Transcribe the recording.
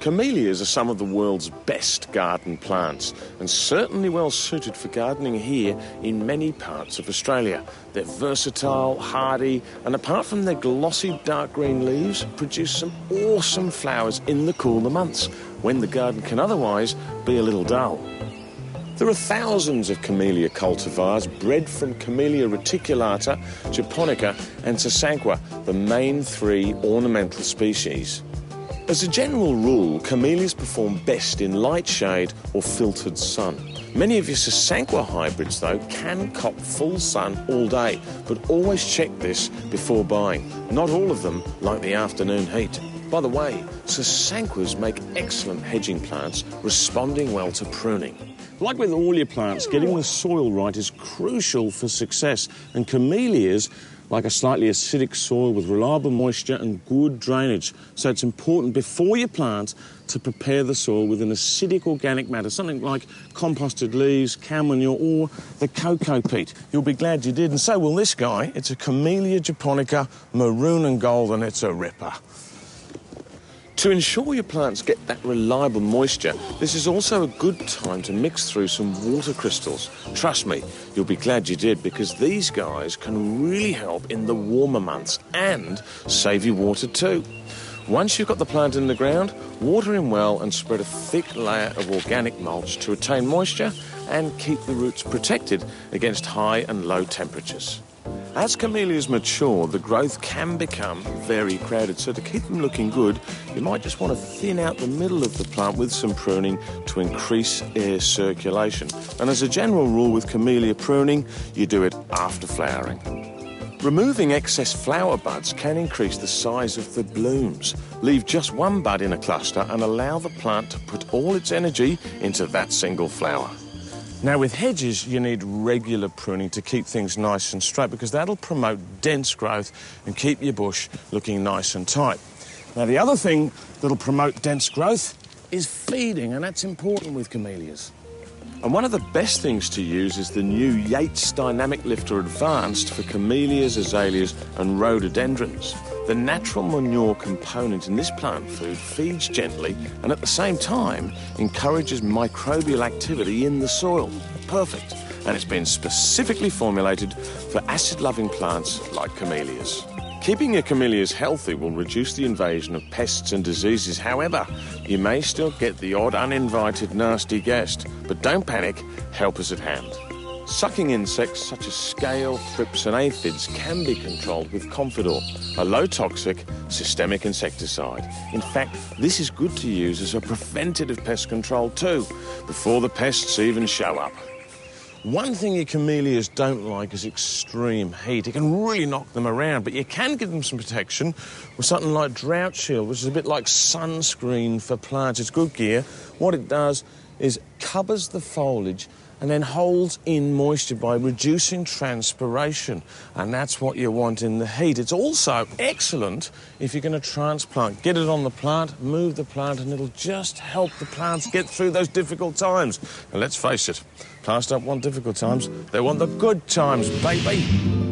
Camellias are some of the world's best garden plants and certainly well suited for gardening here in many parts of Australia. They're versatile, hardy, and apart from their glossy dark green leaves, produce some awesome flowers in the cooler months, when the garden can otherwise be a little dull. There are thousands of camellia cultivars bred from Camellia reticulata, japonica and sasanqua, the main three ornamental species. As a general rule, camellias perform best in light shade or filtered sun. Many of your sasanqua hybrids, though, can cop full sun all day, but always check this before buying. Not all of them like the afternoon heat. By the way, sasanquas make excellent hedging plants, responding well to pruning. Like with all your plants, getting the soil right is crucial for success, and camellias like a slightly acidic soil with reliable moisture and good drainage. So it's important before you plant to prepare the soil with an acidic organic matter, something like composted leaves, cow manure or the cocoa peat. You'll be glad you did, and so will this guy. It's a Camellia japonica, maroon and gold, and it's a ripper. To ensure your plants get that reliable moisture, this is also a good time to mix through some water crystals. Trust me, you'll be glad you did, because these guys can really help in the warmer months and save you water too. Once you've got the plant in the ground, water in well and spread a thick layer of organic mulch to retain moisture and keep the roots protected against high and low temperatures. As camellias mature, the growth can become very crowded, so to keep them looking good, you might just want to thin out the middle of the plant with some pruning to increase air circulation. And as a general rule with camellia pruning, you do it after flowering. Removing excess flower buds can increase the size of the blooms. Leave just one bud in a cluster and allow the plant to put all its energy into that single flower. Now, with hedges, you need regular pruning to keep things nice and straight, because that'll promote dense growth and keep your bush looking nice and tight. Now, the other thing that'll promote dense growth is feeding, and that's important with camellias. And one of the best things to use is the new Yates Dynamic Lifter Advanced for camellias, azaleas and rhododendrons. The natural manure component in this plant food feeds gently and at the same time encourages microbial activity in the soil. Perfect. And it's been specifically formulated for acid-loving plants like camellias. Keeping your camellias healthy will reduce the invasion of pests and diseases. However, you may still get the odd uninvited nasty guest. But don't panic, help is at hand. Sucking insects such as scale, thrips and aphids can be controlled with Confidor, a low-toxic systemic insecticide. In fact, this is good to use as a preventative pest control too, before the pests even show up. One thing your camellias don't like is extreme heat. It can really knock them around, but you can give them some protection with something like Drought Shield, which is a bit like sunscreen for plants. It's good gear. What it does is covers the foliage and then holds in moisture by reducing transpiration. And that's what you want in the heat. It's also excellent if you're going to transplant. Get it on the plant, move the plant, and it'll just help the plants get through those difficult times. And let's face it, plants don't want difficult times, they want the good times, baby.